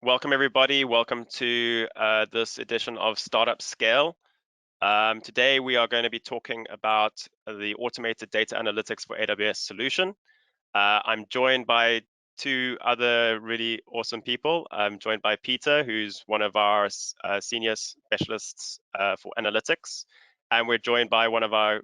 Welcome everybody. Welcome to this edition of Startup Scale. Today we are going to be talking about the automated data analytics for AWS solution. I'm joined by two other really awesome people. I'm joined by Peter, who's one of our senior specialists for analytics, and we're joined by one of our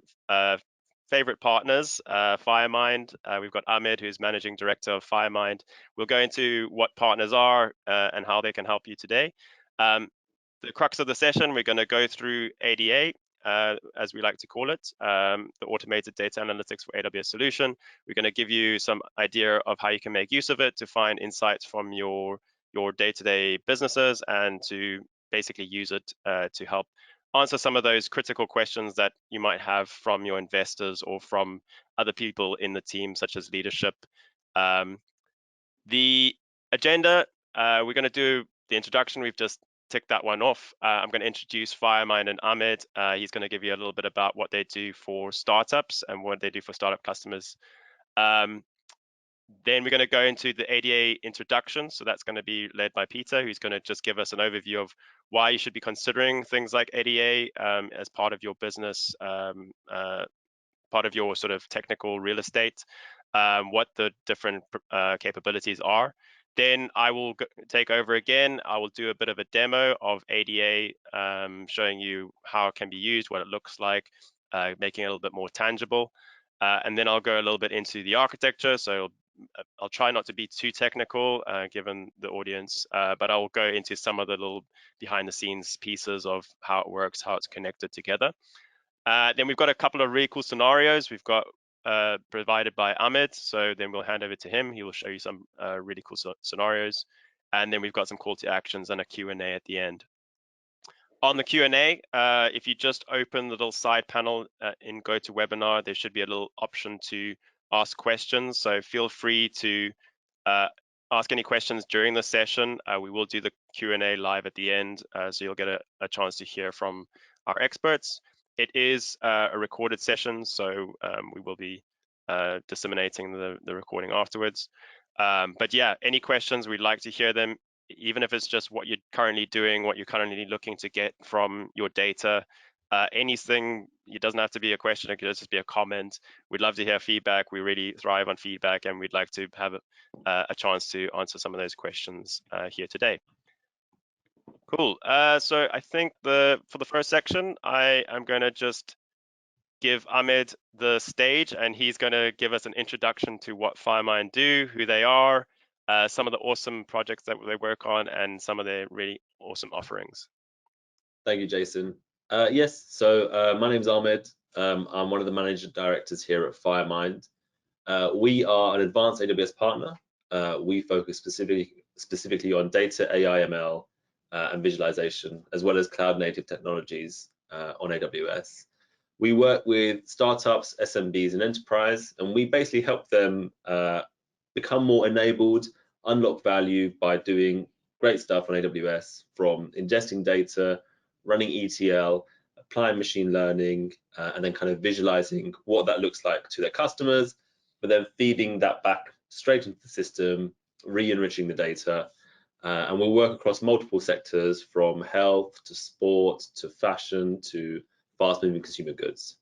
favorite partners, Firemind. We've got Ahmed, who's managing director of Firemind. We'll go into what partners are and how they can help you today. The crux of the session, we're going to go through ADA, as we like to call it, the automated data analytics for AWS solution. We're going to give you some idea of how you can make use of it to find insights from your day-to-day businesses and to basically use it to help answer some of those critical questions that you might have from your investors or from other people in the team, such as leadership. The agenda, we're going to do the introduction. We've just ticked that one off. I'm going to introduce Firemind and Ahmed. He's going to give you a little bit about what they do for startups and what they do for startup customers. Then we're going to go into the ADA introduction. So that's going to be led by Peter, who's going to just give us an overview of why you should be considering things like ADA as part of your business, part of your sort of technical real estate, what the different capabilities are. Then I will take over again. I will do a bit of a demo of ADA, showing you how it can be used, what it looks like, making it a little bit more tangible. And then I'll go a little bit into the architecture. So I'll try not to be too technical given the audience, but I'll go into some of the little behind the scenes pieces of how it works, how it's connected together. Then we've got a couple of really cool scenarios we've got provided by Ahmed. So then we'll hand over to him. He will show you some really cool scenarios. And then we've got some call to actions and a Q&A at the end. On the Q&A, if you just open the little side panel in GoToWebinar, there should be a little option to ask questions. So feel free to ask any questions during the session. We will do the Q&A live at the end, so you'll get a chance to hear from our experts. It is a recorded session, so we will be disseminating the recording afterwards. But yeah, any questions, we'd like to hear them, even if it's just what you're currently doing, what you're currently looking to get from your data. Anything, it doesn't have to be a question, it could just be a comment. We'd love to hear feedback. We really thrive on feedback, and we'd like to have a chance to answer some of those questions here today. Cool. So I think for the first section, I am going to just give Ahmed the stage, and he's going to give us an introduction to what Firemind do, who they are, some of the awesome projects that they work on, and some of their really awesome offerings. Thank you, Jason. Yes, so my name is Ahmed. I'm one of the managing directors here at Firemind. We are an advanced AWS partner. We focus specifically on data, AI, ML, and visualization, as well as cloud-native technologies on AWS. We work with startups, SMBs, and enterprise, and we basically help them become more enabled, unlock value by doing great stuff on AWS, from ingesting data, running ETL, applying machine learning, and then kind of visualizing what that looks like to their customers, but then feeding that back straight into the system, re-enriching the data. And we'll work across multiple sectors, from health to sport to fashion to fast-moving consumer goods.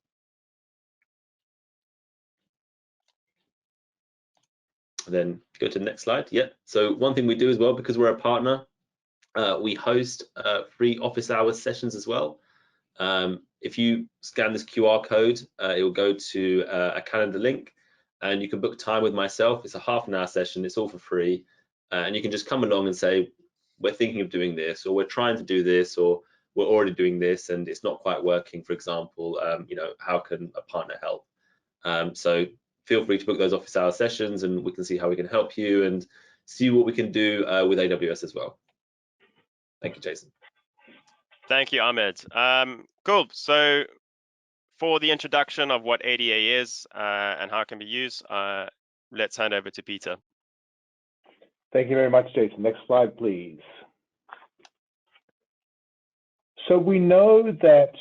And then go to the next slide. Yeah. So one thing we do as well, because we're a partner, we host free office hours sessions as well. If you scan this QR code, it will go to a calendar link, and you can book time with myself. It's a half-an-hour session. It's all for free, and you can just come along and say, we're thinking of doing this, or we're trying to do this, or we're already doing this and it's not quite working, for example. You know, how can a partner help? So feel free to book those office hour sessions, and we can see how we can help you and see what we can do with AWS as well. Thank you, Jason. Thank you, Ahmed. Cool. So for the introduction of what ADA is and how it can be used, let's hand over to Peter. Thank you very much, Jason. Next slide, please. So we know that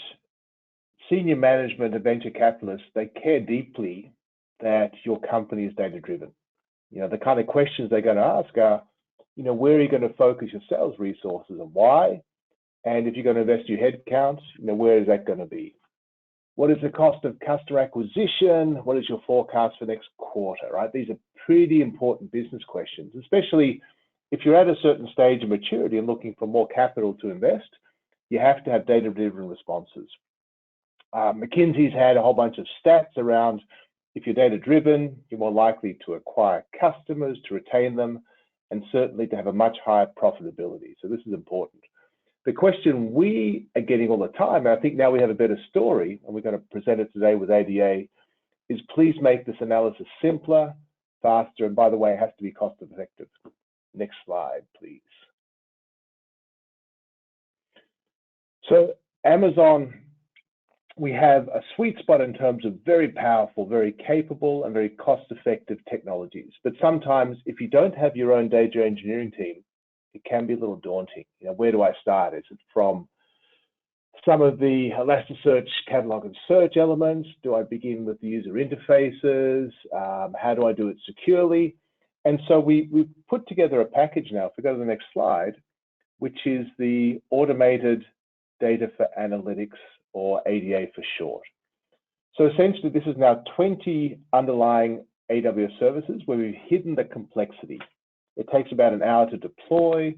senior management and venture capitalists, they care deeply that your company is data-driven. You know, the kind of questions they're going to ask are, where are you going to focus your sales resources and why? And if you're going to invest your headcount, where is that going to be? What is the cost of customer acquisition? What is your forecast for next quarter, right? These are pretty important business questions, especially if you're at a certain stage of maturity and looking for more capital to invest. You have to have data-driven responses. McKinsey's had a whole bunch of stats around if you're data-driven, you're more likely to acquire customers, to retain them, and certainly to have a much higher profitability. So this is important. The question we are getting all the time, and I think now we have a better story, and we're going to present it today with ADA, is please make this analysis simpler, faster, and by the way, it has to be cost effective. Next slide, please. So Amazon, we have a sweet spot in terms of very powerful, very capable, and very cost-effective technologies. But sometimes if you don't have your own data engineering team, it can be a little daunting. Where do I start? Is it from some of the Elasticsearch catalog and search elements? Do I begin with the user interfaces? How do I do it securely? And so we put together a package now, if we go to the next slide, which is the Automated Data for Analytics, or ADA for short. So essentially, this is now 20 underlying AWS services where we've hidden the complexity. It takes about an hour to deploy.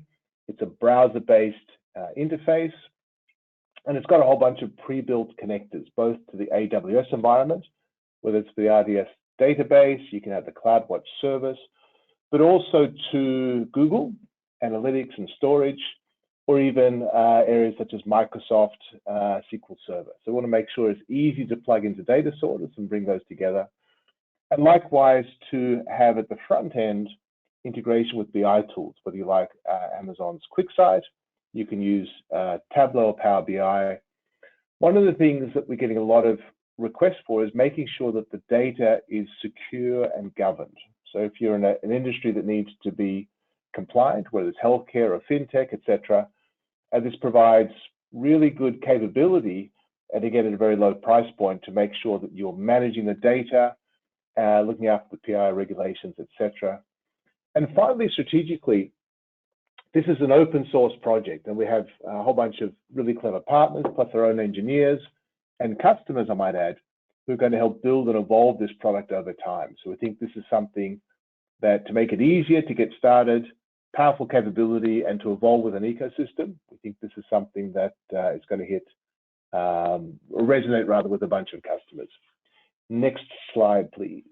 It's a browser-based interface, and it's got a whole bunch of pre-built connectors, both to the AWS environment, whether it's the RDS database, you can have the CloudWatch service, but also to Google Analytics and storage, or even areas such as Microsoft SQL Server. So we want to make sure it's easy to plug into data sorters and bring those together. And likewise, to have at the front end integration with BI tools, whether you like Amazon's QuickSight, you can use Tableau or Power BI. One of the things that we're getting a lot of requests for is making sure that the data is secure and governed. So if you're in an industry that needs to be compliant, whether it's healthcare or fintech, etc., this provides really good capability, and again at a very low price point, to make sure that you're managing the data, looking after the PI regulations, etc. And finally, strategically, this is an open source project, and we have a whole bunch of really clever partners, plus our own engineers and customers, I might add, who are going to help build and evolve this product over time. So we think this is something that, to make it easier to get started, powerful capability, and to evolve with an ecosystem, we think this is something that is going to resonate rather with a bunch of customers. Next slide, please.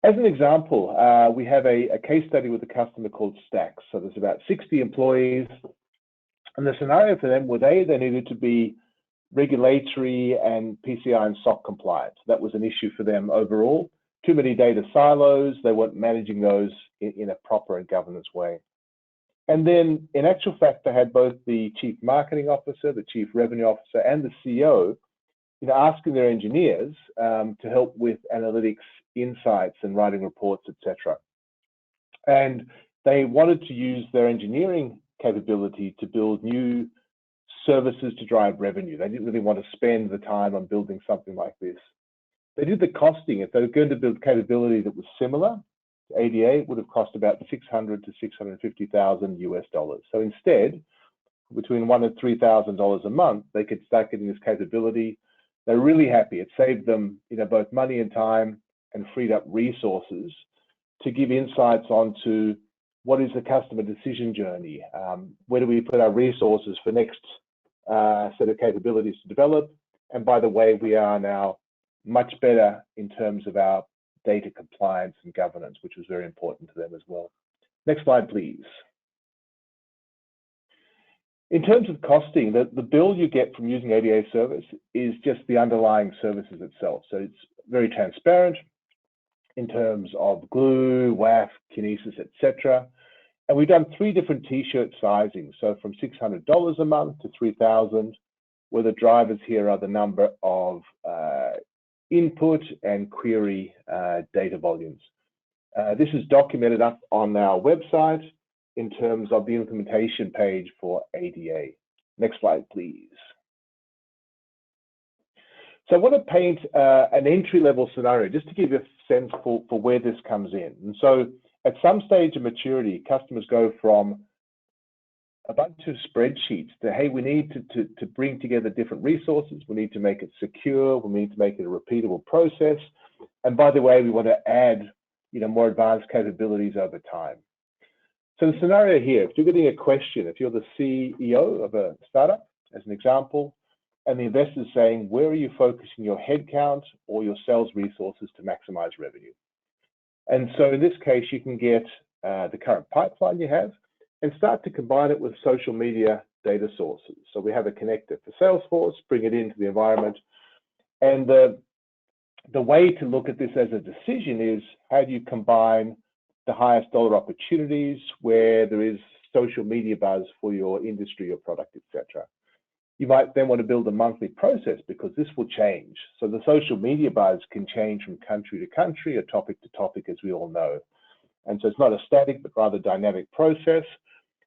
As an example, we have a case study with a customer called Stacks. So there's about 60 employees, and the scenario for them was they needed to be regulatory and PCI and SOC compliant. That was an issue for them overall. Too many data silos, they weren't managing those in a proper and governance way. And then in actual fact, they had both the chief marketing officer, the chief revenue officer, and the CEO, asking their engineers to help with analytics, insights, and writing reports, etc. And they wanted to use their engineering capability to build new services to drive revenue. They didn't really want to spend the time on building something like this. They did the costing. If they were going to build capability that was similar to ADA, it would have cost about $600,000 to $650,000 US. So instead, between $1,000 and $3,000 a month, they could start getting this capability. They're really happy. It saved them, both money and time, and freed up resources to give insights onto what is the customer decision journey, where do we put our resources for next set of capabilities to develop, and by the way, we are now much better in terms of our data compliance and governance, which was very important to them as well. Next slide, please. In terms of costing, the bill you get from using ADA service is just the underlying services itself. So it's very transparent in terms of Glue, WAF, Kinesis, etc. And we've done 3 different t-shirt sizings. So from $600 a month to $3,000, where the drivers here are the number of input and query data volumes. This is documented up on our website in terms of the implementation page for ADA. Next slide, please. So I want to paint an entry-level scenario just to give you a sense for where this comes in. And so at some stage of maturity, customers go from a bunch of spreadsheets to, hey, we need to bring together different resources. We need to make it secure. We need to make it a repeatable process. And by the way, we want to add, more advanced capabilities over time. So the scenario here, if you're getting a question, if you're the CEO of a startup, as an example, and the investor is saying, where are you focusing your headcount or your sales resources to maximize revenue? And so in this case, you can get the current pipeline you have and start to combine it with social media data sources. So we have a connector for Salesforce, bring it into the environment. And the way to look at this as a decision is, how do you combine the highest dollar opportunities where there is social media buzz for your industry or product, etc. You might then want to build a monthly process because this will change. So the social media buzz can change from country to country or topic to topic, as we all know. And so it's not a static, but rather dynamic process.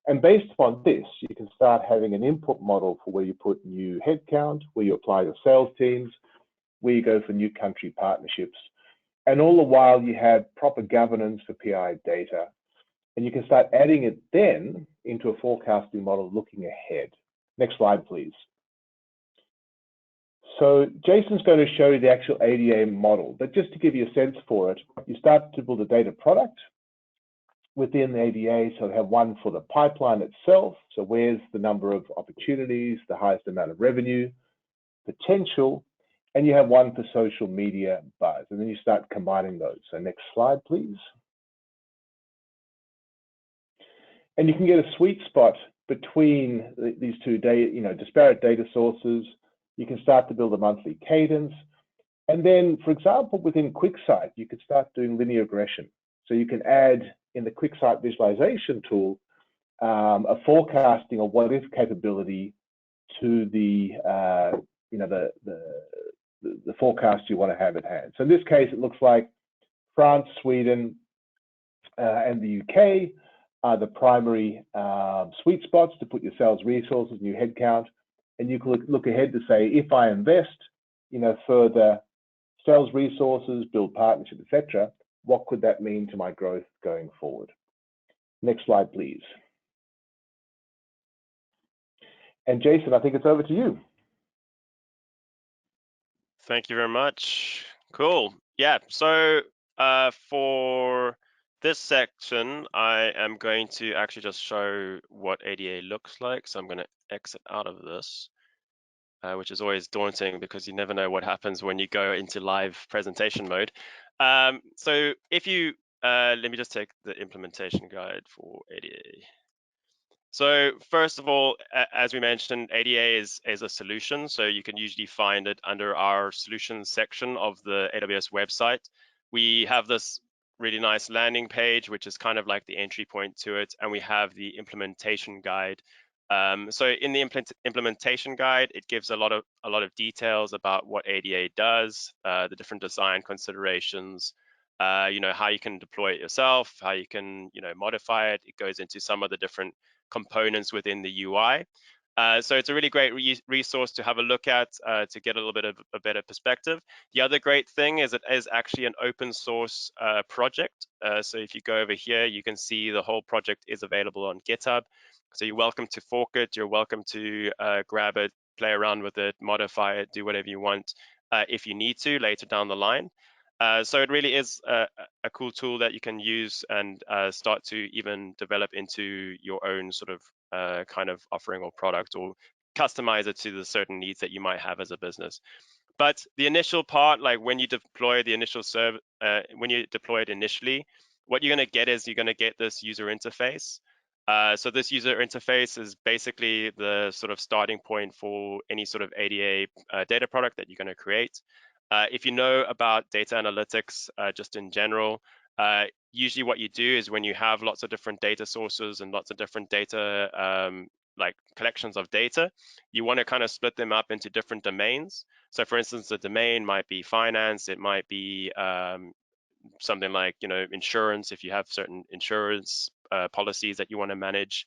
And based upon this, you can start having an input model for where you put new headcount, where you apply your sales teams, where you go for new country partnerships. And all the while you have proper governance for PI data. And you can start adding it then into a forecasting model looking ahead. Next slide, please. So Jason's going to show you the actual ADA model, but just to give you a sense for it, you start to build a data product within the ADA. So have one for the pipeline itself. So where's the number of opportunities, the highest amount of revenue, potential, and you have one for social media buzz. And then you start combining those. So next slide, please. And you can get a sweet spot between these two disparate data sources. You can start to build a monthly cadence. And then, for example, within QuickSight, you could start doing linear regression. So you can add in the QuickSight visualization tool a forecasting or what if capability to the forecast you want to have at hand. So in this case, it looks like France, Sweden, and the UK are the primary sweet spots to put your sales resources, new headcount, and you can look ahead to say, if I invest, further sales resources, build partnership, etc., what could that mean to my growth going forward? Next slide, please. And Jason, I think it's over to you. Thank you very much. Cool. Yeah. So for this section, I am going to actually just show what ADA looks like. So I'm going to exit out of this, which is always daunting because you never know what happens when you go into live presentation mode. So if you, let me just take the implementation guide for ADA. So first of all, as we mentioned, ADA is a solution. So you can usually find it under our solutions section of the AWS website. We have this really nice landing page, which is kind of like the entry point to it. And we have the implementation guide. So in the implementation guide, it gives a lot of details about what ADA does, the different design considerations, how you can deploy it yourself, how you can, modify it. It goes into some of the different components within the UI. So it's a really great resource to have a look at to get a little bit of a better perspective. The other great thing is it is actually an open source project. So if you go over here, you can see the whole project is available on GitHub. So you're welcome to fork it. You're welcome to grab it, play around with it, modify it, do whatever you want if you need to later down the line. So it really is a cool tool that you can use and start to even develop into your own sort of kind of offering or product, or customize it to the certain needs that you might have as a business. But the initial part, like when you deploy the initial when you deploy it initially, what you're going to get is you're going to get this user interface. So this user interface is basically the sort of starting point for any sort of ADA data product that you're going to create. If you know about data analytics just in general, usually what you do is when you have lots of different data sources and lots of different data, like collections of data, you want to kind of split them up into different domains. So for instance, the domain might be finance, it might be something like, insurance, if you have certain insurance policies that you want to manage.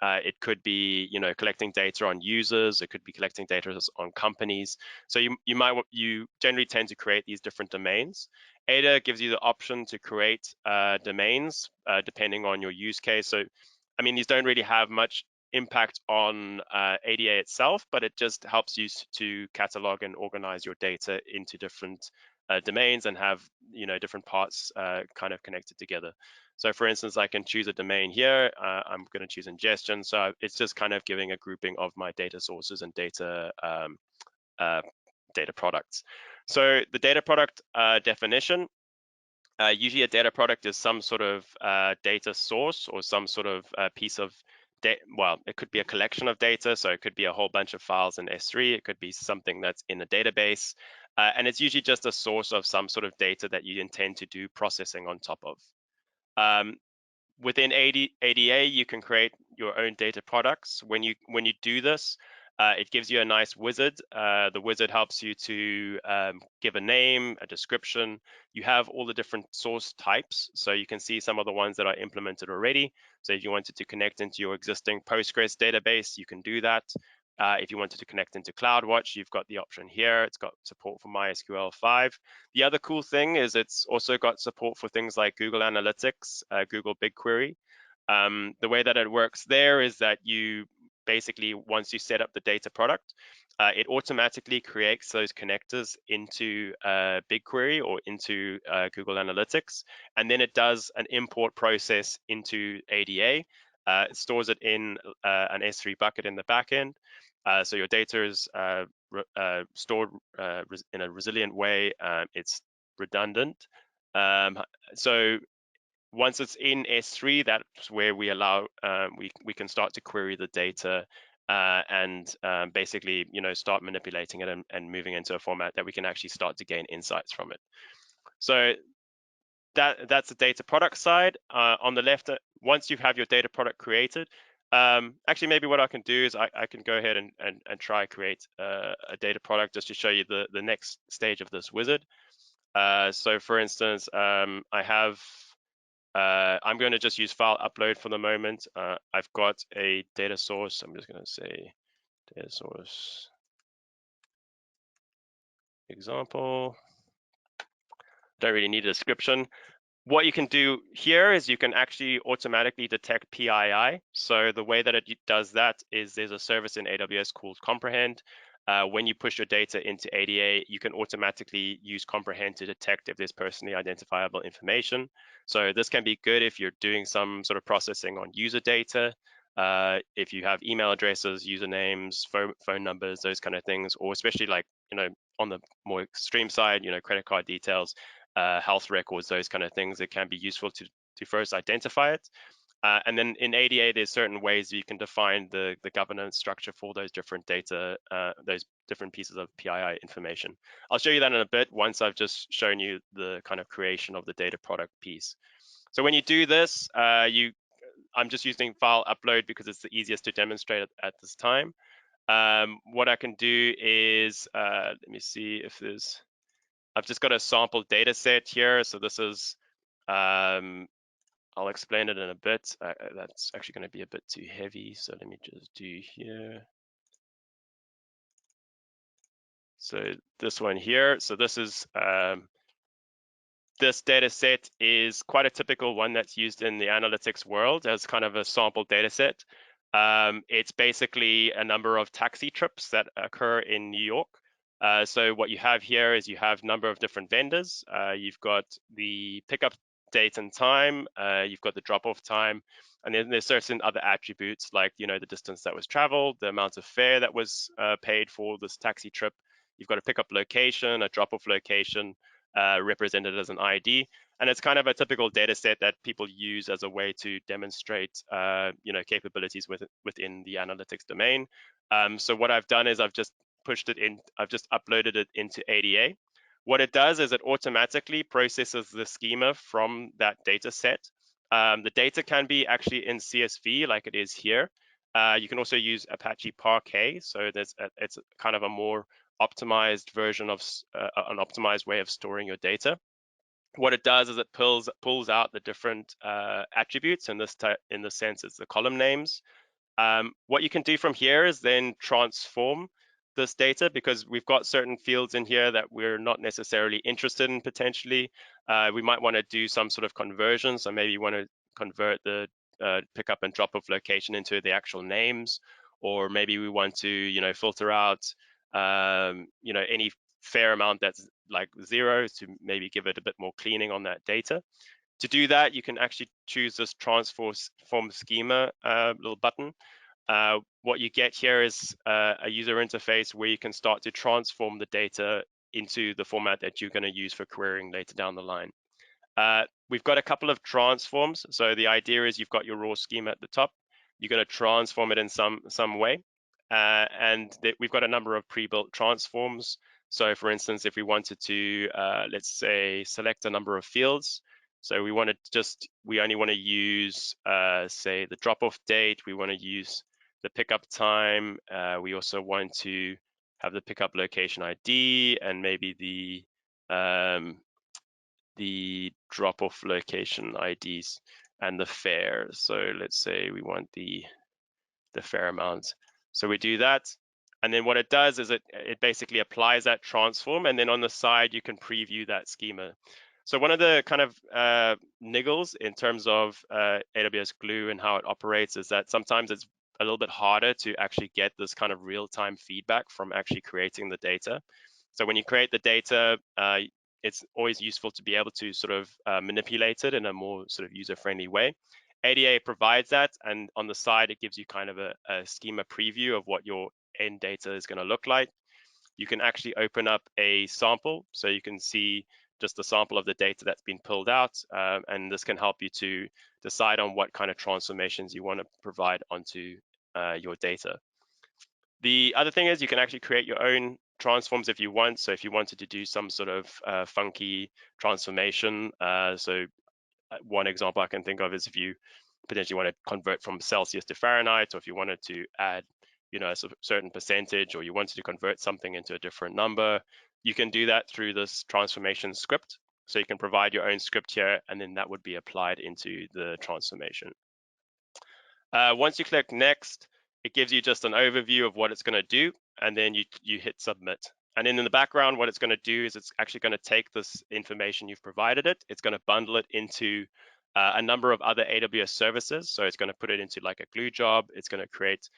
It could be, collecting data on users. It could be collecting data on companies. So you generally tend to create these different domains. Ada gives you the option to create domains depending on your use case. So, I mean, these don't really have much impact on ADA itself, but it just helps you to catalog and organize your data into different domains and have different parts kind of connected together. So for instance, I can choose a domain here. I'm going to choose ingestion. So it's just kind of giving a grouping of my data sources and data data products. So the data product definition, usually a data product is some sort of data source or some sort of piece of data. Well, it could be a collection of data. So it could be a whole bunch of files in S3. It could be something that's in a database. And it's usually just a source of some sort of data that you intend to do processing on top of. Within ADA, you can create your own data products. When you do this, it gives you a nice wizard. The wizard helps you to give a name, a description. You have all the different source types, so you can see some of the ones that are implemented already. So if you wanted to connect into your existing Postgres database, you can do that. If you wanted to connect into CloudWatch, you've got the option here. It's got support for MySQL 5. The other cool thing is it's also got support for things like Google Analytics, Google BigQuery. The way that it works there is that you basically, once you set up the data product, it automatically creates those connectors into BigQuery or into Google Analytics, and then it does an import process into ADA. It stores it in an S3 bucket in the backend. So your data is stored in a resilient way. It's redundant. So once it's in S3, that's where we allow we can start to query the data and basically start manipulating it and moving into a format that we can actually start to gain insights from it. So that's the data product side. On the left, once you have your data product created, actually maybe what I can do is I can go ahead and try create a data product just to show you the next stage of this wizard. So for instance, I'm going to just use file upload for the moment. I've got a data source. I'm just going to say data source example. Don't really need a description. What you can do here is you can actually automatically detect PII. So the way that it does that is there's a service in AWS called Comprehend. When you push your data into ADA, you can automatically use Comprehend to detect if there's personally identifiable information. So this can be good if you're doing some sort of processing on user data, if you have email addresses, usernames, phone numbers, those kind of things, or especially like, on the more extreme side, credit card details, health records, those kind of things. It can be useful to first identify it. And then in ADA, there's certain ways you can define the governance structure for those different data, those different pieces of PII information. I'll show you that in a bit once I've just shown you the kind of creation of the data product piece. So when you do this, I'm just using file upload because it's the easiest to demonstrate at this time. What I can do is, let me see if there's, I've just got a sample data set here. So this is, I'll explain it in a bit. That's actually going to be a bit too heavy. So let me just do here. So this one here. So this is, this data set is quite a typical one that's used in the analytics world as kind of a sample data set. It's basically a number of taxi trips that occur in New York. So what you have here is you have a number of different vendors. You've got the pickup date and time, you've got the drop-off time, and then there's certain other attributes like, the distance that was traveled, the amount of fare that was paid for this taxi trip. You've got a pickup location, a drop-off location, represented as an ID. And it's kind of a typical data set that people use as a way to demonstrate, capabilities within the analytics domain. So what I've done is I've just pushed it in, I've just uploaded it into ADA. What it does is it automatically processes the schema from that data set. The data can be actually in CSV like it is here. You can also use Apache Parquet. So it's kind of a more optimized version of an optimized way of storing your data. What it does is it pulls out the different attributes. In this sense, it's the column names. What you can do from here is then transform this data, because we've got certain fields in here that we're not necessarily interested in potentially. We might want to do some sort of conversion. So maybe you want to convert the pickup and drop off location into the actual names, or maybe we want to, filter out, any fair amount that's like 0 to maybe give it a bit more cleaning on that data. To do that, you can actually choose this transform schema little button. What you get here is a user interface where you can start to transform the data into the format that you're going to use for querying later down the line. We've got a couple of transforms. So the idea is you've got your raw schema at the top. You're going to transform it in some way. And we've got a number of pre-built transforms. So for instance, if we wanted to, let's say, select a number of fields. So we only want to use, say, the drop-off date. We want to use the pickup time. We also want to have the pickup location ID and maybe the drop-off location IDs and the fare. So let's say we want the fare amount. So we do that. And then what it does is it basically applies that transform. And then on the side, you can preview that schema. So one of the kind of niggles in terms of AWS Glue and how it operates is that sometimes it's a little bit harder to actually get this kind of real-time feedback from actually creating the data. So when you create the data, it's always useful to be able to sort of manipulate it in a more sort of user-friendly way. ADA provides that, and on the side, it gives you kind of a schema preview of what your end data is going to look like. You can actually open up a sample, so you can see just a sample of the data that's been pulled out, and this can help you to decide on what kind of transformations you want to provide onto your data. The other thing is you can actually create your own transforms if you want. So if you wanted to do some sort of funky transformation, so one example I can think of is if you potentially want to convert from Celsius to Fahrenheit, or if you wanted to add, a certain percentage, or you wanted to convert something into a different number, you can do that through this transformation script. So you can provide your own script here, and then that would be applied into the transformation. Once you click next, it gives you just an overview of what it's going to do, and then you hit submit. And then in the background, what it's going to do is it's actually going to take this information you've provided it. It's going to bundle it into a number of other AWS services. So it's going to put it into like a glue job. It's going to create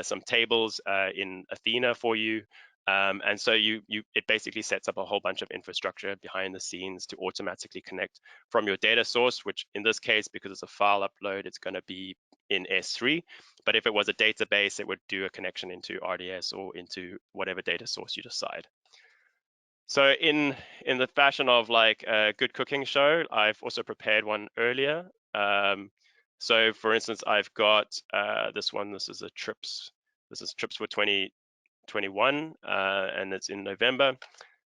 some tables in Athena for you. And so it basically sets up a whole bunch of infrastructure behind the scenes to automatically connect from your data source, which in this case, because it's a file upload, it's going to be in S3. But if it was a database, it would do a connection into RDS or into whatever data source you decide. So in the fashion of like a good cooking show, I've also prepared one earlier. So for instance, I've got this one. This is a trips. This is trips for 2021, and it's in November.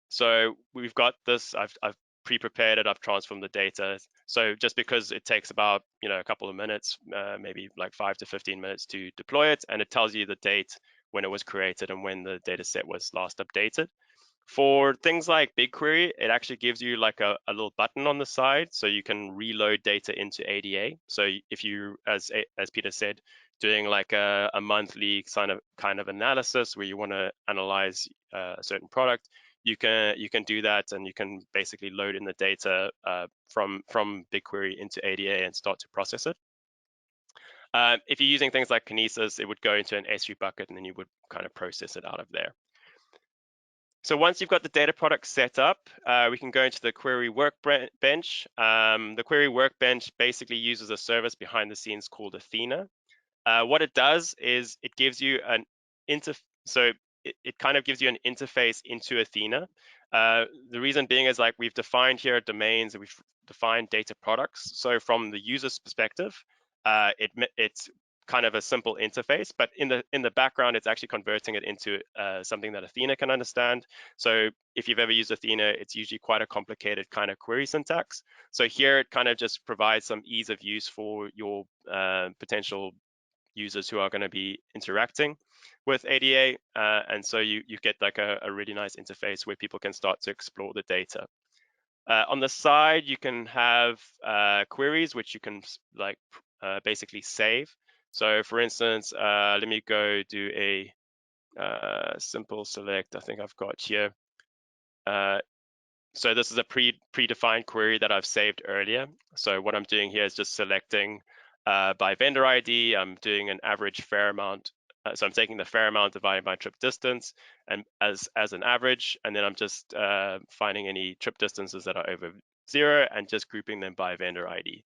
So we've got this. I've pre-prepared it. I've transformed the data. So just because it takes about a couple of minutes, maybe like 5 to 15 minutes to deploy it, and it tells you the date when it was created and when the data set was last updated. For things like BigQuery, it actually gives you like a little button on the side, so you can reload data into ADA. So if you, as Peter said, doing like a monthly kind of analysis where you want to analyze a certain product, you can do that, and you can basically load in the data from BigQuery into ADA and start to process it. If you're using things like Kinesis, it would go into an S3 bucket, and then you would kind of process it out of there. So once you've got the data product set up, we can go into the query workbench. The query workbench basically uses a service behind the scenes called Athena. What it does is it gives you an it kind of gives you an interface into Athena. The reason being is like we've defined here domains and we've defined data products. So from the user's perspective, it's kind of a simple interface, but in the background, it's actually converting it into something that Athena can understand. So if you've ever used Athena, it's usually quite a complicated kind of query syntax. So here it kind of just provides some ease of use for your potential users who are going to be interacting with ADA. And so you get like a really nice interface where people can start to explore the data. On the side, you can have queries, which you can like basically save. So for instance, let me go do a simple select. I think I've got here. So this is a predefined query that I've saved earlier. So what I'm doing here is just selecting by vendor ID. I'm doing an average fair amount. So I'm taking the fair amount divided by trip distance and as an average, and then I'm just finding any trip distances that are over 0 and just grouping them by vendor ID.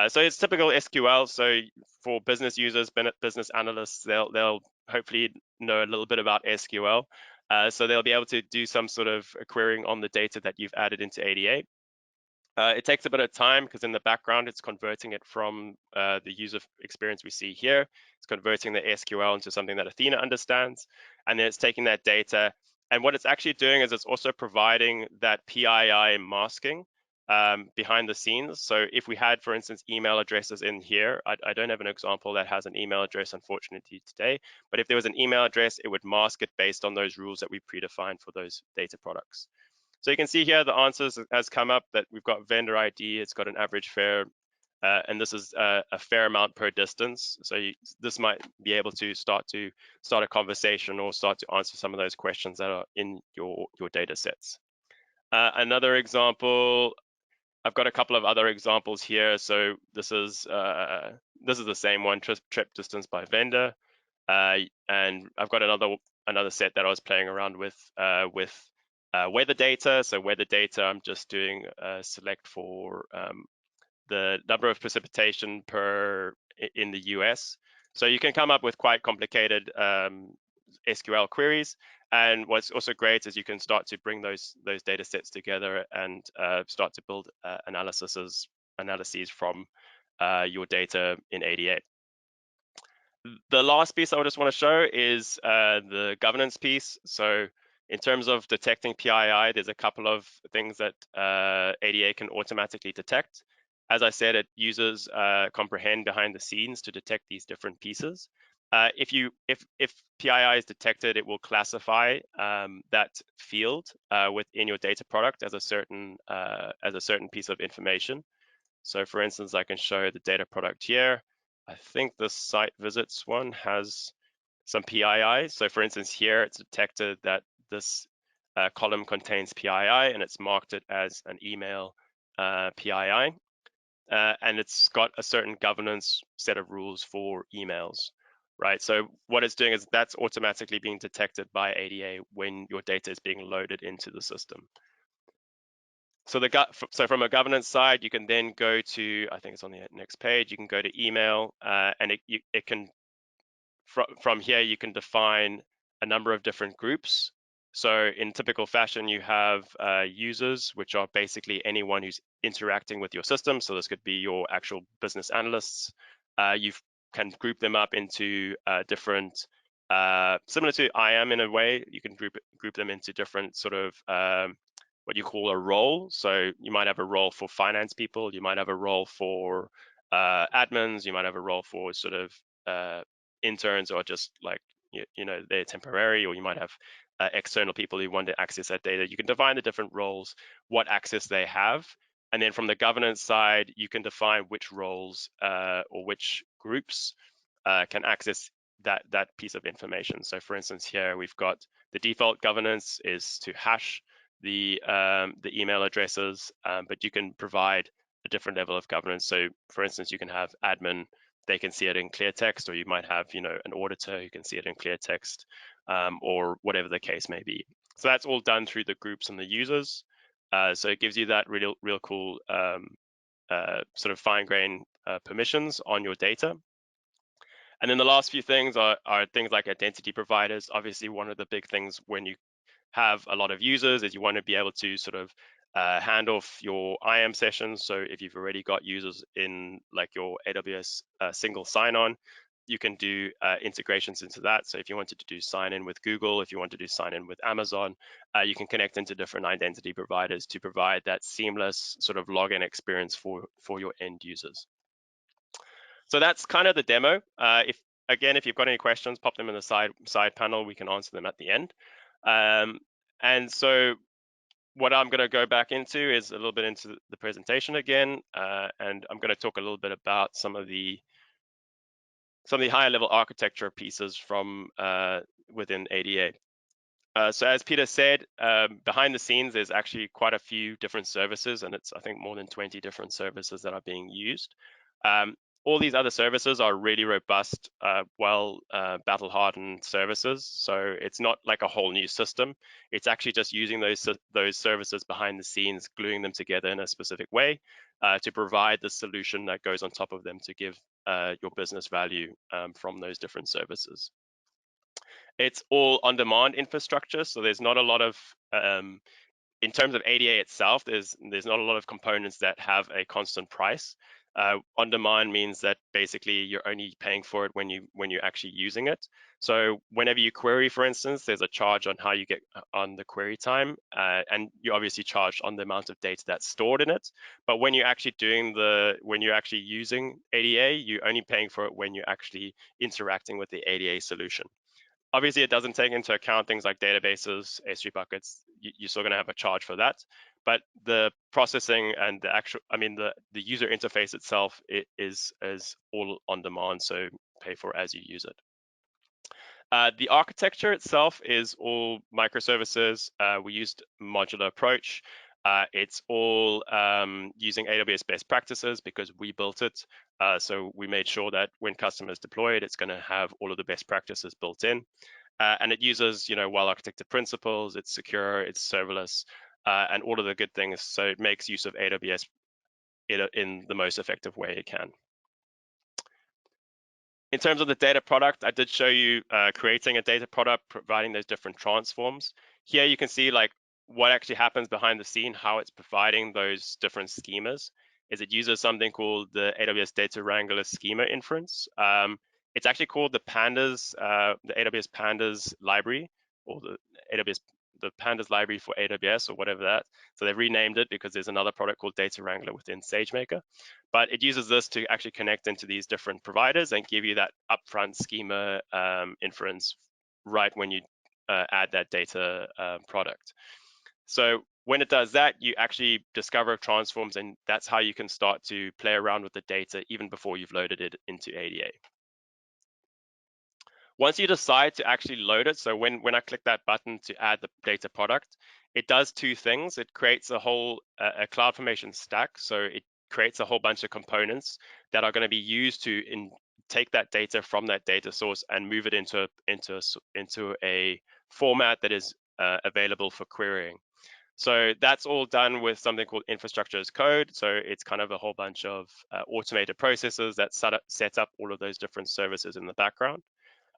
So it's typical SQL. So for business users, business analysts, they'll hopefully know a little bit about SQL. So they'll be able to do some sort of querying on the data that you've added into ADA. It takes a bit of time because in the background, it's converting it from the user experience we see here. It's converting the SQL into something that Athena understands. And then it's taking that data. And what it's actually doing is it's also providing that PII masking behind the scenes. So if we had, for instance, email addresses in here, I don't have an example that has an email address, unfortunately, today. But if there was an email address, it would mask it based on those rules that we predefined for those data products. So you can see here the answers has come up that we've got vendor ID, it's got an average fare, and this is a fair amount per distance. So this might be able to start a conversation or start to answer some of those questions that are in your data sets. Another example, I've got a couple of other examples here. So this is the same one, trip distance by vendor, and I've got another set that I was playing around with weather data. So weather data, I'm just doing a select for the number of precipitation in the US. So you can come up with quite complicated SQL queries. And what's also great is you can start to bring those data sets together and start to build analyses from your data in ADA. The last piece I just want to show is the governance piece. So in terms of detecting PII, there's a couple of things that ADA can automatically detect. As I said, it uses comprehend behind the scenes to detect these different pieces. If PII is detected, it will classify that field within your data product as a certain piece of information. So for instance, I can show the data product here. I think the site visits one has some PII. So for instance, here it's detected that this column contains PII and it's marked it as an email PII. And it's got a certain governance set of rules for emails, right? So what it's doing is that's automatically being detected by ADA when your data is being loaded into the system. So from a governance side, you can then go to, I think it's on the next page, you can go to email and it can, from here, you can define a number of different groups. So in typical fashion, you have users, which are basically anyone who's interacting with your system. So this could be your actual business analysts. You can group them up into different, similar to IAM in a way, you can group them into different sort of what you call a role. So you might have a role for finance people, you might have a role for admins, you might have a role for sort of interns or just like, you know, they're temporary, or you might have external people who want to access that data. You can define the different roles, what access they have. And then from the governance side, you can define which roles or which groups can access that piece of information. So for instance, here we've got the default governance is to hash the email addresses, but you can provide a different level of governance. So for instance, you can have admin, they can see it in clear text, or you might have, you know, an auditor who can see it in clear text, or whatever the case may be. So that's all done through the groups and the users. So it gives you that real cool sort of fine-grained permissions on your data. And then the last few things are things like identity providers. Obviously, one of the big things when you have a lot of users is you want to be able to sort of hand off your IAM sessions. So if you've already got users in like your AWS single sign-on, you can do integrations into that. So if you wanted to do sign-in with Google, if you want to do sign-in with Amazon, you can connect into different identity providers to provide that seamless sort of login experience for your end users. So that's kind of the demo. If you've got any questions, pop them in the side panel. We can answer them at the end. And so what I'm going to go back into is a little bit into the presentation again, and I'm going to talk a little bit about some of the some of the higher level architecture pieces from within ADA. So as Peter said, behind the scenes, there's actually quite a few different services, and it's, I think, more than 20 different services that are being used. All these other services are really robust, battle-hardened services. So it's not like a whole new system. It's actually just using those services behind the scenes, gluing them together in a specific way to provide the solution that goes on top of them to give your business value from those different services. It's all on-demand infrastructure, so there's not a lot of, in terms of ADA itself, there's not a lot of components that have a constant price. On-demand means that basically you're only paying for it when you're actually using it. So whenever you query, for instance, there's a charge on how you get on the query time, and you're obviously charged on the amount of data that's stored in it. But when you're actually using ADA, you're only paying for it when you're actually interacting with the ADA solution. Obviously, it doesn't take into account things like databases, S3 buckets. You're still going to have a charge for that. But the processing and the user interface itself is all on demand, so pay for as you use it. The architecture itself is all microservices. We used a modular approach. It's all using AWS best practices because we built it. So we made sure that when customers deploy it, it's going to have all of the best practices built in. And it uses, well-architected principles. It's secure, it's serverless, and all of the good things. So it makes use of AWS in the most effective way it can. In terms of the data product, I did show you creating a data product, providing those different transforms. Here you can see like what actually happens behind the scene, how it's providing those different schemas. Is it uses something called the AWS Data Wrangler Schema Inference. It's actually called the AWS Pandas library, or the Pandas library for AWS, or whatever that. So they've renamed it because there's another product called Data Wrangler within SageMaker. But it uses this to actually connect into these different providers and give you that upfront schema inference right when you add that data product. So when it does that, you actually discover transforms, and that's how you can start to play around with the data even before you've loaded it into ADA. Once you decide to actually load it, so when I click that button to add the data product, it does two things. It creates a whole a CloudFormation stack. So it creates a whole bunch of components that are going to be used to take that data from that data source and move it into a format that is available for querying. So that's all done with something called infrastructure as code. So it's kind of a whole bunch of automated processes that set up all of those different services in the background.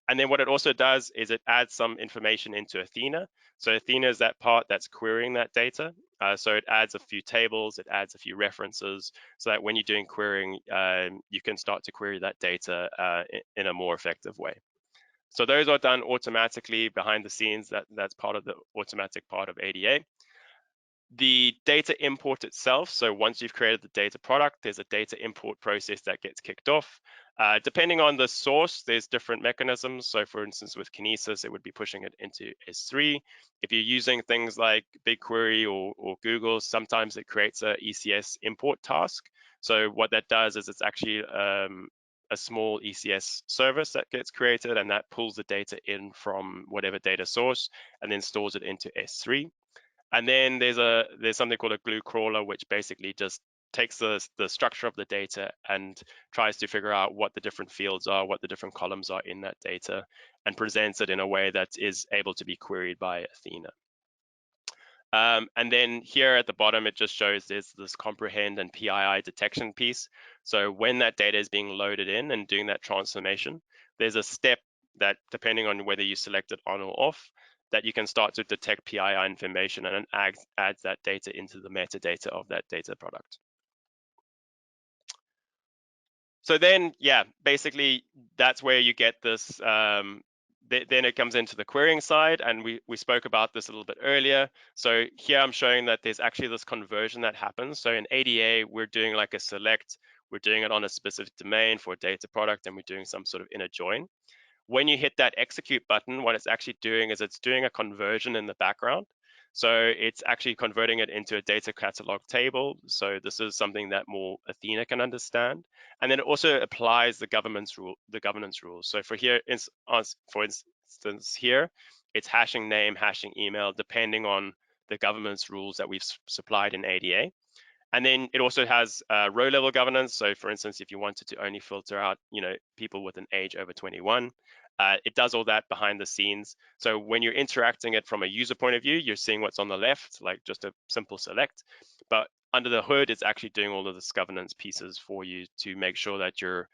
And then what it also does is it adds some information into Athena. So Athena is that part that's querying that data. So it adds a few tables, it adds a few references, so that when you're doing querying, you can start to query that data in a more effective way. So those are done automatically behind the scenes. That's part of the automatic part of ADA. The data import itself, so once you've created the data product, there's a data import process that gets kicked off. Depending on the source, there's different mechanisms. So for instance, with Kinesis, it would be pushing it into S3. If you're using things like BigQuery or Google, sometimes it creates a ECS import task. So what that does is it's actually a small ECS service that gets created, and that pulls the data in from whatever data source and then stores it into S3. And then there's something called a glue crawler, which basically just takes the structure of the data and tries to figure out what the different fields are, what the different columns are in that data, and presents it in a way that is able to be queried by Athena. And then here at the bottom, it just shows there's this comprehend and PII detection piece. So when that data is being loaded in and doing that transformation, there's a step that, depending on whether you select it on or off, that you can start to detect PII information and adds that data into the metadata of that data product. So then, yeah, basically that's where you get this, then it comes into the querying side, and we spoke about this a little bit earlier. So here I'm showing that there's actually this conversion that happens. So in ADA, we're doing like a select, we're doing it on a specific domain for a data product, and we're doing some sort of inner join. When you hit that execute button, what it's actually doing is it's doing a conversion in the background. So it's actually converting it into a data catalog table. So this is something that more Athena can understand. And then it also applies the governance rules. So for instance here, it's hashing name, hashing email, depending on the governance rules that we've supplied in ADA. And then it also has row level governance. So for instance, if you wanted to only filter out, people with an age over 21, it does all that behind the scenes. So when you're interacting it from a user point of view, you're seeing what's on the left, like just a simple select. But under the hood, it's actually doing all of this governance pieces for you to make sure that you're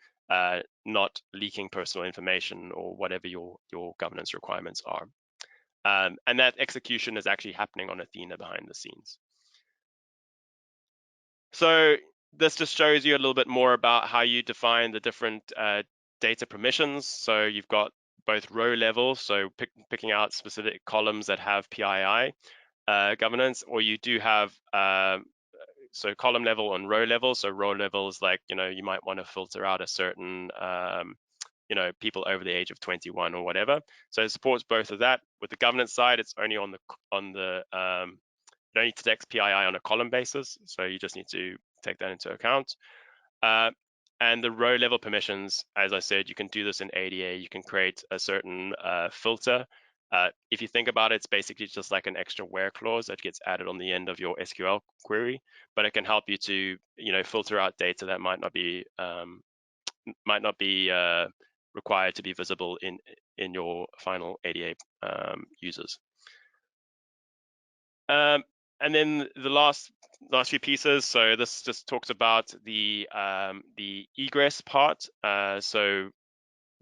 not leaking personal information or whatever your governance requirements are. And that execution is actually happening on Athena behind the scenes. So this just shows you a little bit more about how you define the different data permissions. So you've got both row level, so picking out specific columns that have PII governance, or you do have so column level and row level. So row level is like, you might want to filter out a certain people over the age of 21 or whatever. So it supports both of that. With the governance side, it's only on the you don't need to text PII on a column basis, so you just need to take that into account. And the row level permissions, as I said, you can do this in ADA. You can create a certain filter. If you think about it, it's basically just like an extra where clause that gets added on the end of your SQL query, but it can help you to filter out data that might not be required to be visible in your final ADA users. And then the last few pieces. So this just talks about the egress part. So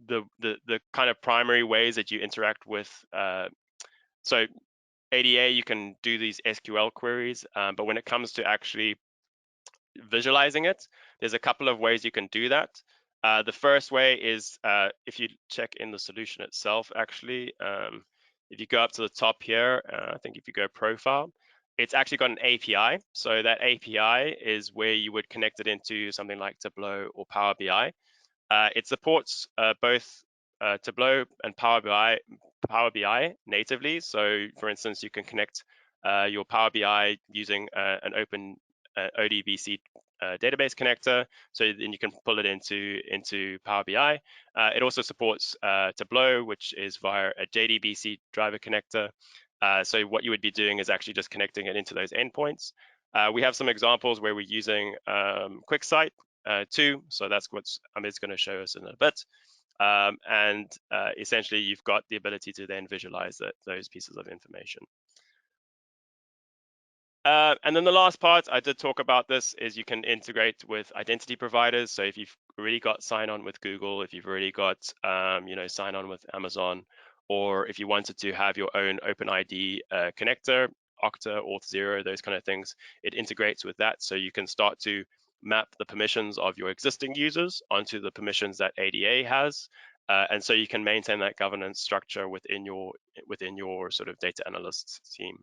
the kind of primary ways that you interact with. So ADA, you can do these SQL queries, but when it comes to actually visualizing it, there's a couple of ways you can do that. The first way is if you check in the solution itself, actually, if you go up to the top here, I think if you go profile, it's actually got an API. So that API is where you would connect it into something like Tableau or Power BI. It supports both Tableau and Power BI natively. So for instance, you can connect your Power BI using an open ODBC database connector, so then you can pull it into Power BI. It also supports Tableau, which is via a JDBC driver connector. So what you would be doing is actually just connecting it into those endpoints. We have some examples where we're using QuickSight too, so that's what Amit's going to show us in a bit. And essentially, you've got the ability to then visualize those pieces of information. And then the last part, I did talk about this, is you can integrate with identity providers. So if you've already got sign-on with Google, if you've already got sign-on with Amazon, or if you wanted to have your own OpenID connector, Okta, Auth0, those kind of things, it integrates with that. So you can start to map the permissions of your existing users onto the permissions that ADA has. And so you can maintain that governance structure within your sort of data analyst team.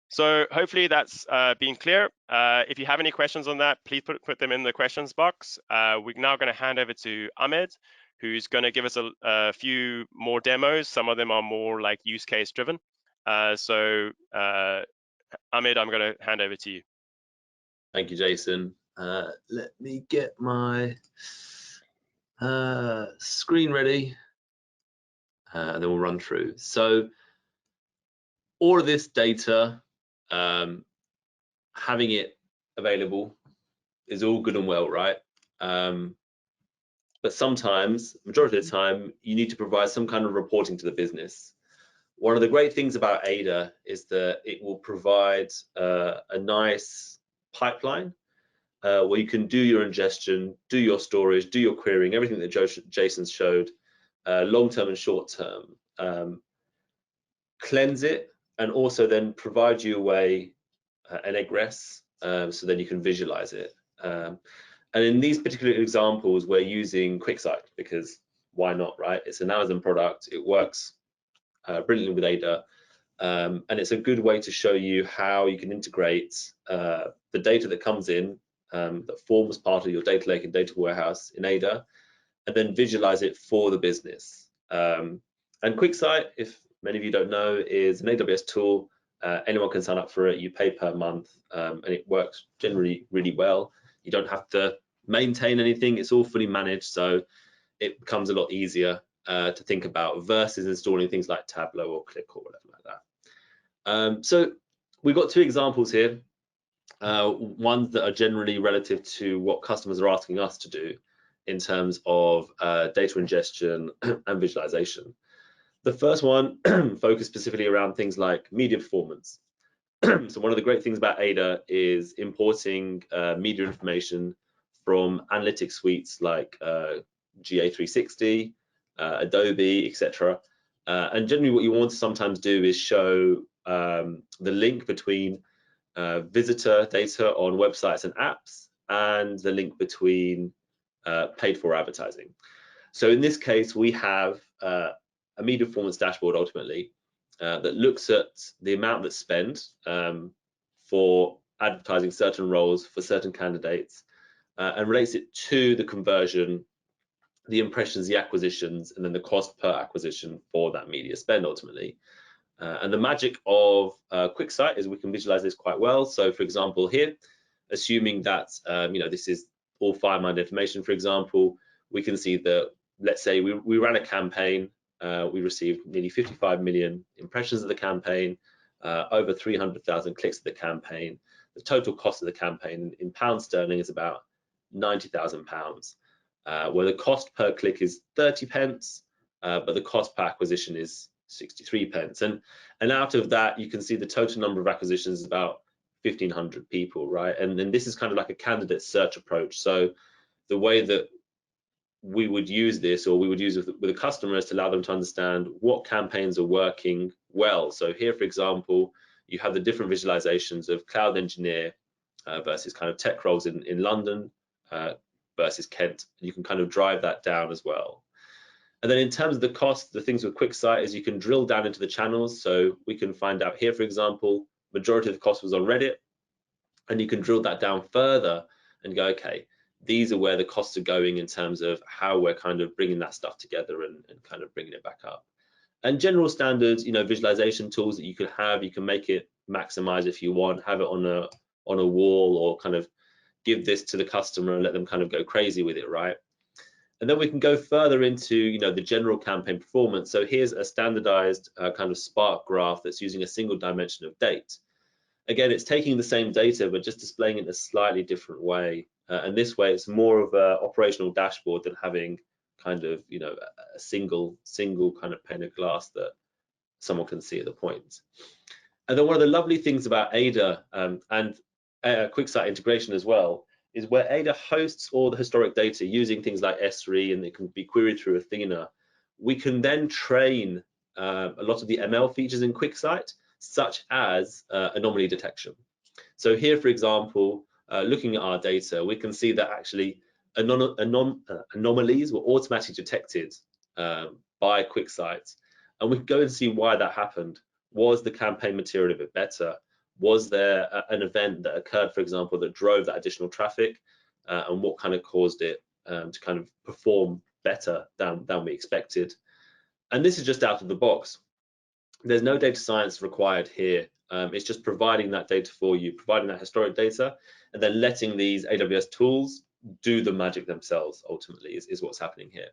So hopefully that's been clear. If you have any questions on that, please put them in the questions box. We're now going to hand over to Ahmed, who's going to give us a few more demos. Some of them are more like use case driven. So Ahmed, I'm going to hand over to you. Thank you, Jason. Let me get my screen ready, and then we'll run through. So all of this data, having it available is all good and well, right? But sometimes, majority of the time, you need to provide some kind of reporting to the business. One of the great things about Ada is that it will provide a nice pipeline where you can do your ingestion, do your storage, do your querying, everything that Jason showed, long-term and short-term. Cleanse it, and also then provide you a way, an egress, so then you can visualize it. And in these particular examples, we're using QuickSight because why not, right? It's an Amazon product. It works brilliantly with Ada. And it's a good way to show you how you can integrate the data that comes in, that forms part of your data lake and data warehouse in Ada, and then visualize it for the business. And QuickSight, if many of you don't know, is an AWS tool Anyone can sign up for it. You pay per month, and it works generally really well. You don't have to maintain anything. It's all fully managed, so it becomes a lot easier to think about versus installing things like Tableau or Click or whatever like that. So we've got two examples here. Ones that are generally relative to what customers are asking us to do in terms of data ingestion and visualization. The first one focused specifically around things like media performance. So one of the great things about Ada is importing media information from analytics suites like GA360, Adobe, etc. And generally what you want to sometimes do is show the link between visitor data on websites and apps and the link between paid for advertising. So in this case, we have a media performance dashboard ultimately that looks at the amount that's spent for advertising certain roles for certain candidates and relates it to the conversion, the impressions, the acquisitions, and then the cost per acquisition for that media spend ultimately. And the magic of QuickSight is we can visualize this quite well. So for example here, assuming that this is all Firemind information, for example, we can see that, let's say we ran a campaign, we received nearly 55 million impressions of the campaign, over 300,000 clicks of the campaign. The total cost of the campaign in pound sterling is about £90,000, where the cost per click is 30 pence, but the cost per acquisition is 63 pence. And out of that, you can see the total number of acquisitions is about 1,500 people, right? And then this is kind of like a candidate search approach. So the way that we would use this, or we would use it with a customer, is to allow them to understand what campaigns are working well. So here, for example, you have the different visualizations of cloud engineer versus kind of tech roles in London versus Kent. You can kind of drive that down as well. And then in terms of the cost, the things with QuickSight is you can drill down into the channels. So we can find out here, for example, majority of the cost was on Reddit, and you can drill that down further and go, okay, these are where the costs are going in terms of how we're kind of bringing that stuff together and kind of bringing it back up. And general standards, visualization tools that you could have, you can make it maximize if you want, have it on a wall, or kind of give this to the customer and let them kind of go crazy with it, right? And then we can go further into the general campaign performance. So here's a standardized kind of Spark graph that's using a single dimension of date. Again, it's taking the same data but just displaying it in a slightly different way. And this way, it's more of an operational dashboard than having kind of a single kind of pane of glass that someone can see at the point. And then one of the lovely things about Ada and QuickSight integration as well is where Ada hosts all the historic data using things like S3, and it can be queried through Athena. We can then train a lot of the ML features in QuickSight, such as anomaly detection. So here, for example, looking at our data, we can see that actually anomalies were automatically detected by QuickSight, and we can go and see why that happened. Was the campaign material a bit better? Was there an event that occurred, for example, that drove that additional traffic, and what kind of caused it to kind of perform better than we expected? And this is just out of the box. There's no data science required here. It's just providing that data for you, providing that historic data, and then letting these AWS tools do the magic themselves, ultimately, is what's happening here.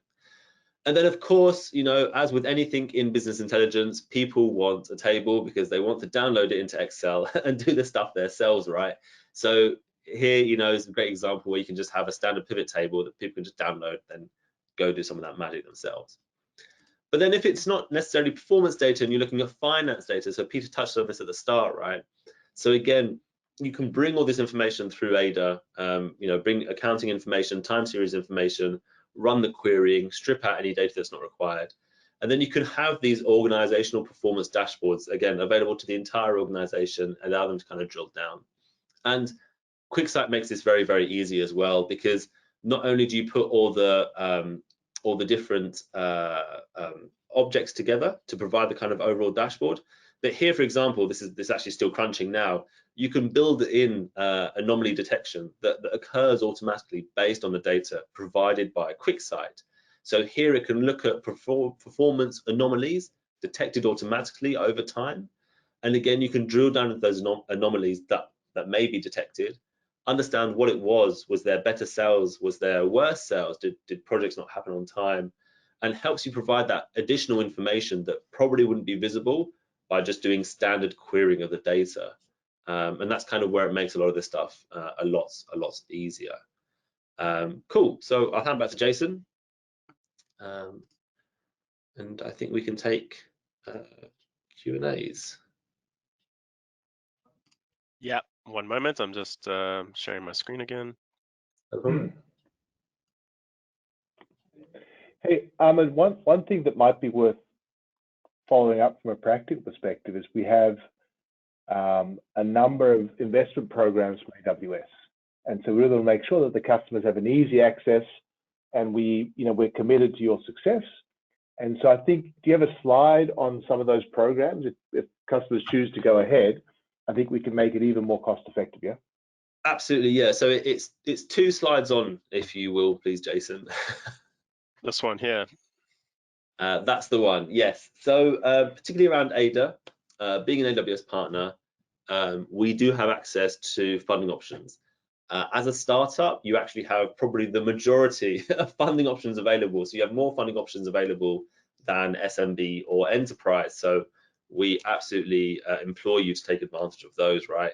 And then, of course, as with anything in business intelligence, people want a table because they want to download it into Excel and do the stuff themselves, right? So here, is a great example where you can just have a standard pivot table that people can just download and go do some of that magic themselves. But then if it's not necessarily performance data and you're looking at finance data, so Peter touched on this at the start, right? So again, you can bring all this information through Ada, bring accounting information, time series information, run the querying, strip out any data that's not required. And then you can have these organizational performance dashboards, again, available to the entire organization, allow them to kind of drill down. And QuickSight makes this very, very easy as well, because not only do you put all the different objects together to provide the kind of overall dashboard, but here, for example, this is actually still crunching now. You can build in anomaly detection that occurs automatically based on the data provided by QuickSight. So here it can look at performance anomalies detected automatically over time, And again, you can drill down into those anomalies that may be detected, understand what it was there better sales, was there worse sales, did projects not happen on time, and helps you provide that additional information that probably wouldn't be visible by just doing standard querying of the data. And that's kind of where it makes a lot of this stuff a lot easier. Cool, so I'll hand back to Jason. And I think we can take Q&As. Yeah, one moment. I'm just sharing my screen again. No problem. Hey, Ahmed, one thing that might be worth following up from a practical perspective is we have a number of investment programs from AWS. And so we're going to make sure that the customers have an easy access, and we're committed to your success. And so I think, do you have a slide on some of those programs? If customers choose to go ahead, I think we can make it even more cost effective, yeah? Absolutely, yeah. So it's 2 slides on, if you will, please, Jason. This one here. That's the one, yes. So particularly around ADA, being an AWS partner, we do have access to funding options. As a startup, you actually have probably the majority of funding options available. So you have more funding options available than SMB or enterprise. So we absolutely implore you to take advantage of those, right?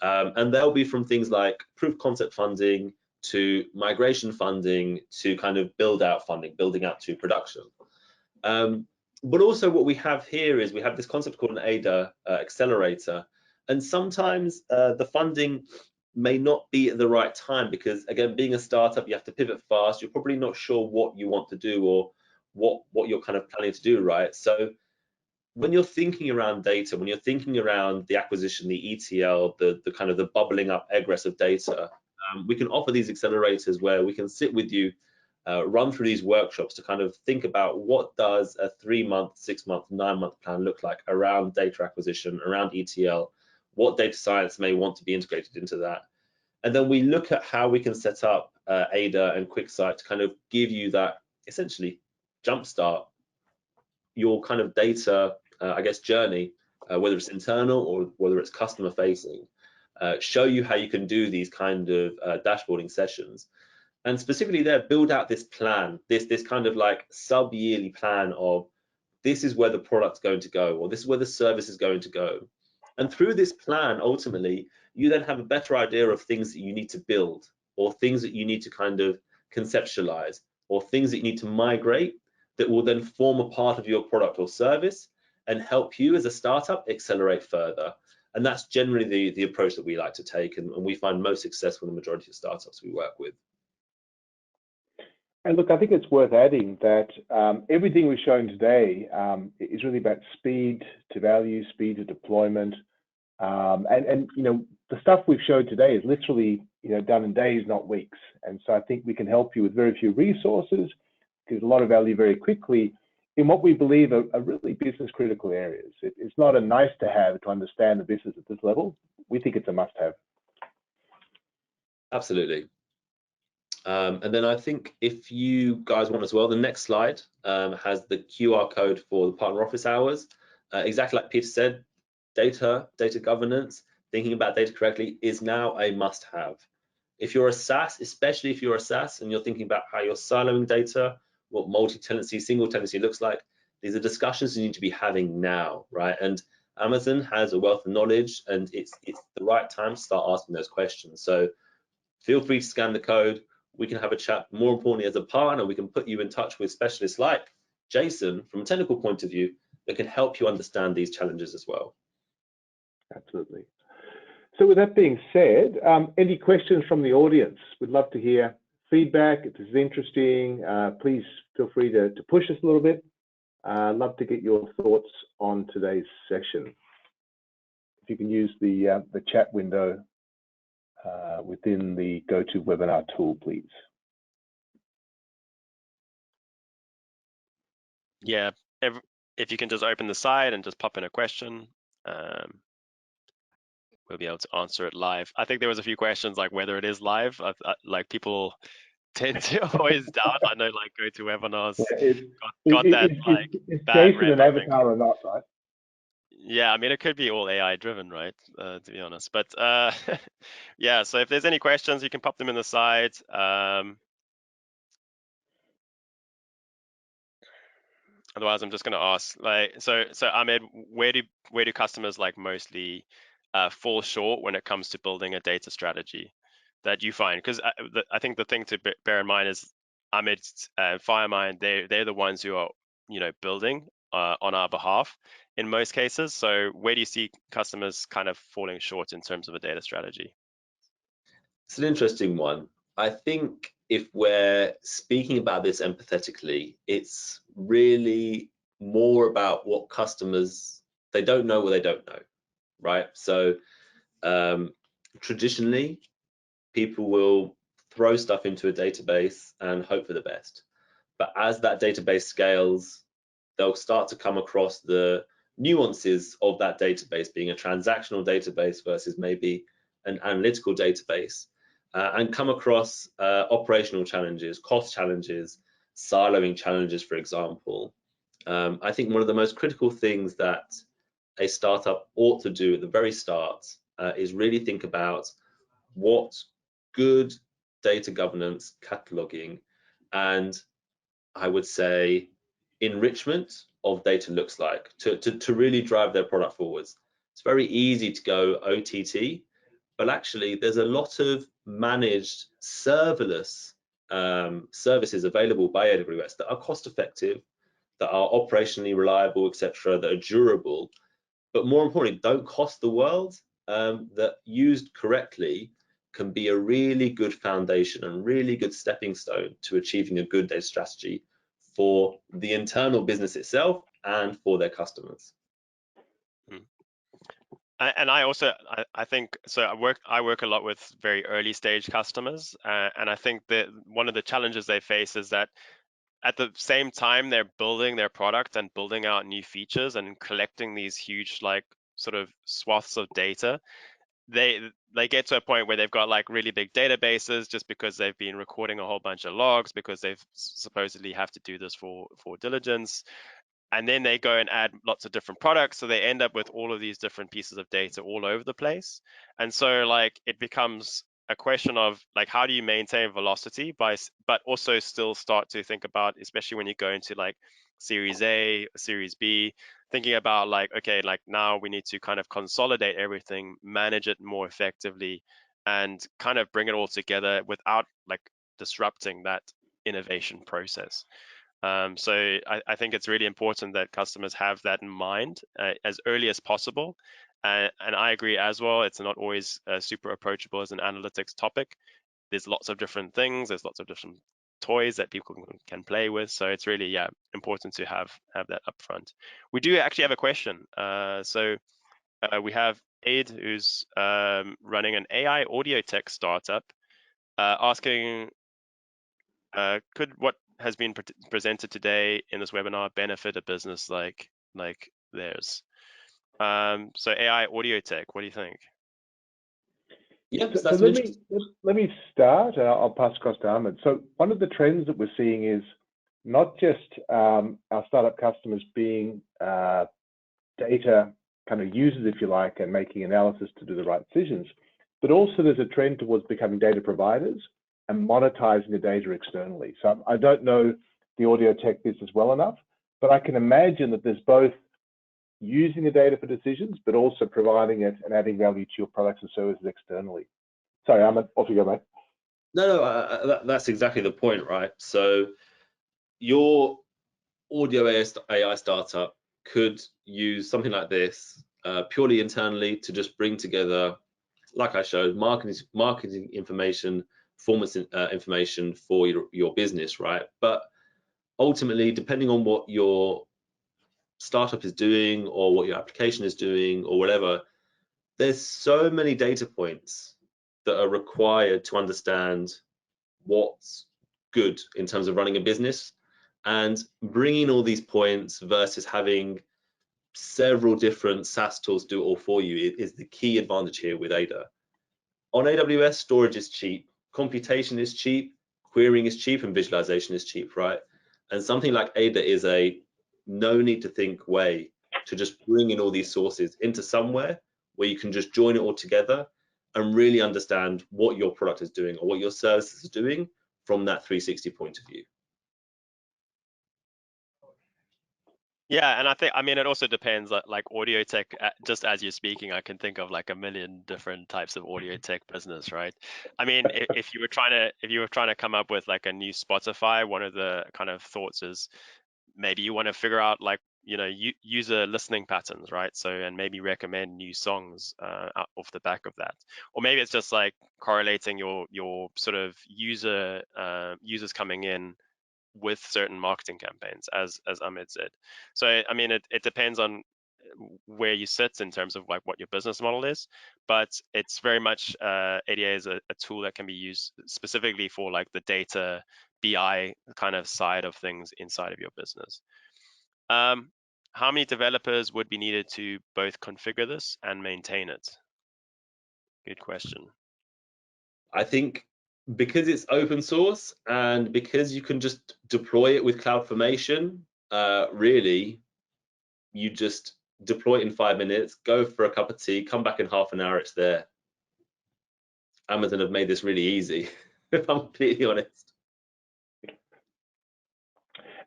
And they'll be from things like proof of concept funding to migration funding to kind of build out funding, building out to production. But also what we have here is we have this concept called an ADA accelerator. And sometimes the funding may not be at the right time because, again, being a startup, you have to pivot fast. You're probably not sure what you want to do or what you're kind of planning to do, right? So when you're thinking around data, when you're thinking around the acquisition, the ETL, the kind of the bubbling up egress of data, we can offer these accelerators where we can sit with you, run through these workshops to kind of think about what does a 3-month, 6-month, 9-month plan look like around data acquisition, around ETL, what data science may want to be integrated into that. And then we look at how we can set up ADA and QuickSight to kind of give you that, essentially, jumpstart your kind of data, I guess, journey, whether it's internal or whether it's customer facing, show you how you can do these kind of dashboarding sessions. And specifically there, build out this plan, this kind of like sub-yearly plan of this is where the product's going to go, or this is where the service is going to go. And through this plan, ultimately, you then have a better idea of things that you need to build, or things that you need to kind of conceptualize, or things that you need to migrate that will then form a part of your product or service and help you as a startup accelerate further. And that's generally the approach that we like to take, and we find most successful in the majority of startups we work with. And look, I think it's worth adding that everything we're showing today is really about speed to value, speed to deployment, and the stuff we've showed today is literally done in days, not weeks. And so I think we can help you with very few resources, gives a lot of value very quickly in what we believe are really business critical areas. It's not a nice to have to understand the business at this level. We think it's a must have. Absolutely. And then I think if you guys want as well, the next slide has the QR code for the partner office hours. Exactly like Peter said, data governance, thinking about data correctly is now a must-have. If you're a SaaS, especially if you're a SaaS and you're thinking about how you're siloing data, what multi-tenancy, single tenancy looks like, these are discussions you need to be having now, right? And Amazon has a wealth of knowledge, and it's the right time to start asking those questions. So feel free to scan the code. We can have a chat. More importantly, as a partner, we can put you in touch with specialists like Jason from a technical point of view that can help you understand these challenges as well. Absolutely. So with that being said, any questions from the audience? We'd love to hear feedback. If this is interesting, please feel free to push us a little bit. I'd love to get your thoughts on today's session. If you can use the chat window within the GoToWebinar tool, please. Yeah, if you can just open the site and just pop in a question, we'll be able to answer it live. I think there was a few questions like whether it is live. Like people tend to always doubt. I know like GoToWebinars got that like is bad Jason rep, an avatar or not, right? Yeah, I mean, it could be all AI driven, right? To be honest, but yeah. So if there's any questions, you can pop them in the side. Otherwise, I'm just going to ask, like, so Ahmed, where do customers like mostly fall short when it comes to building a data strategy that you find? Because I think the thing to bear in mind is Ahmed, Firemind, they're the ones who are, you know, building on our behalf in most cases. So where do you see customers kind of falling short in terms of a data strategy? It's an interesting one. I think if we're speaking about this empathetically, it's really more about what customers, they don't know what they don't know, right? So traditionally, people will throw stuff into a database and hope for the best. But as that database scales, they'll start to come across the nuances of that database being a transactional database versus maybe an analytical database, and come across operational challenges, cost challenges, siloing challenges, for example. I think one of the most critical things that a startup ought to do at the very start is really think about what good data governance, cataloging, and I would say enrichment of data looks like to really drive their product forwards. It's very easy to go OTT, but actually there's a lot of managed serverless services available by AWS that are cost effective, that are operationally reliable, etc., that are durable, but more importantly, don't cost the world, that used correctly can be a really good foundation and really good stepping stone to achieving a good data strategy for the internal business itself and for their customers. And I think so. I work a lot with very early stage customers, and I think that one of the challenges they face is that at the same time they're building their product and building out new features and collecting these huge like sort of swaths of data, they get to a point where they've got like really big databases just because they've been recording a whole bunch of logs because they've supposedly have to do this for diligence, and then they go and add lots of different products, so they end up with all of these different pieces of data all over the place. And so like it becomes a question of like how do you maintain velocity but also still start to think about, especially when you go into like series A, series B, thinking about like, okay, like now we need to kind of consolidate everything, manage it more effectively, and kind of bring it all together without like disrupting that innovation process. So I think it's really important that customers have that in mind as early as possible. And I agree as well, it's not always super approachable as an analytics topic. There's lots of different things, there's lots of different toys that people can play with. So it's really, yeah, important to have that upfront. We do actually have a question. So we have Aid, who's running an AI audio tech startup, asking, could what has been presented today in this webinar benefit a business like theirs? So AI audio tech, what do you think? Yeah, so let me start, and I'll pass across to Ahmed. So one of the trends that we're seeing is not just our startup customers being data kind of users, if you like, and making analysis to do the right decisions, but also there's a trend towards becoming data providers and monetizing the data externally. So I don't know the audio tech business well enough, but I can imagine that there's both using the data for decisions, but also providing it and adding value to your products and services externally. Sorry, Ahmed, off you go, mate. No, that's exactly the point, right? So your audio AI startup could use something like this purely internally to just bring together, like I showed, marketing information, performance information for your business, right? But ultimately, depending on what your startup is doing or what your application is doing or whatever, there's so many data points that are required to understand what's good in terms of running a business, and bringing all these points versus having several different SaaS tools do it all for you is the key advantage here with Ada. On AWS, storage is cheap, computation is cheap, querying is cheap, and visualization is cheap, right? And something like Ada is a no need to think way to just bring in all these sources into somewhere where you can just join it all together and really understand what your product is doing or what your services are doing from that 360 point of view. Yeah, and I mean, it also depends. Like audio tech, just as you're speaking, I can think of like a million different types of audio tech business, right? I mean, if you were trying to come up with like a new Spotify, one of the kind of thoughts is maybe you want to figure out like user listening patterns, right? So and maybe recommend new songs off the back of that, or maybe it's just like correlating your sort of users coming in with certain marketing campaigns, as Ahmed said. So I mean, it depends on where you sit in terms of like what your business model is, but it's very much ADA is a tool that can be used specifically for like the data BI kind of side of things inside of your business. How many developers would be needed to both configure this and maintain it? Good question. I think because it's open source and because you can just deploy it with CloudFormation, really, you just deploy it in 5 minutes, go for a cup of tea, come back in half an hour, it's there. Amazon have made this really easy, if I'm completely honest.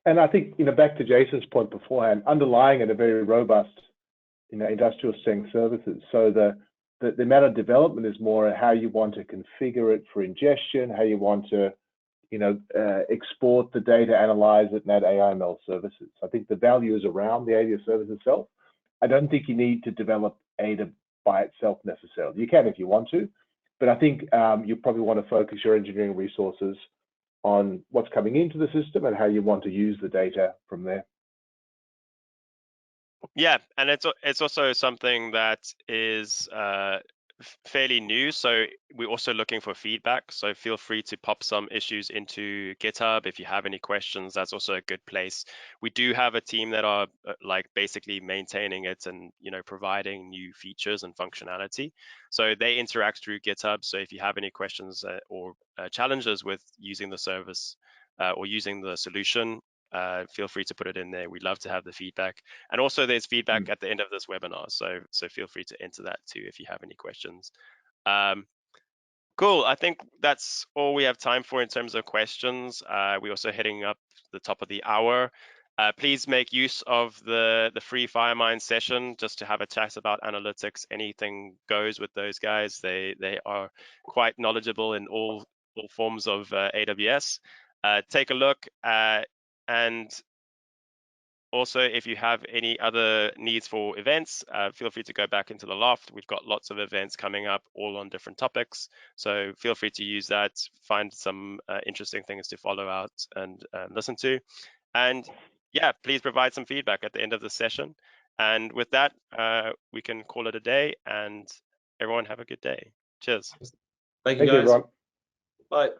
And I think, back to Jason's point beforehand, underlying it are very robust, industrial strength services. So the amount of development is more how you want to configure it for ingestion, how you want to, export the data, analyze it, and add AI/ML services. I think the value is around the ADA service itself. I don't think you need to develop ADA by itself necessarily. You can if you want to, but I think you probably want to focus your engineering resources on what's coming into the system and how you want to use the data from there. Yeah, and it's also something that is fairly new, so we're also looking for feedback, so feel free to pop some issues into GitHub if you have any questions. That's also a good place. We do have a team that are like basically maintaining it and providing new features and functionality, so they interact through GitHub. So if you have any questions or challenges with using the service or using the solution, feel free to put it in there. We'd love to have the feedback. And also there's feedback at the end of this webinar. So feel free to enter that too if you have any questions. Cool. I think that's all we have time for in terms of questions. We're also heading up the top of the hour. Please make use of the free Firemind session just to have a chat about analytics. Anything goes with those guys. They are quite knowledgeable in all forms of AWS. Take a look. And also, if you have any other needs for events, feel free to go back into the loft. We've got lots of events coming up, all on different topics. So feel free to use that, find some interesting things to follow out and listen to. And yeah, please provide some feedback at the end of the session. And with that, we can call it a day, and everyone have a good day. Cheers. Thank you, guys. Everyone. Bye.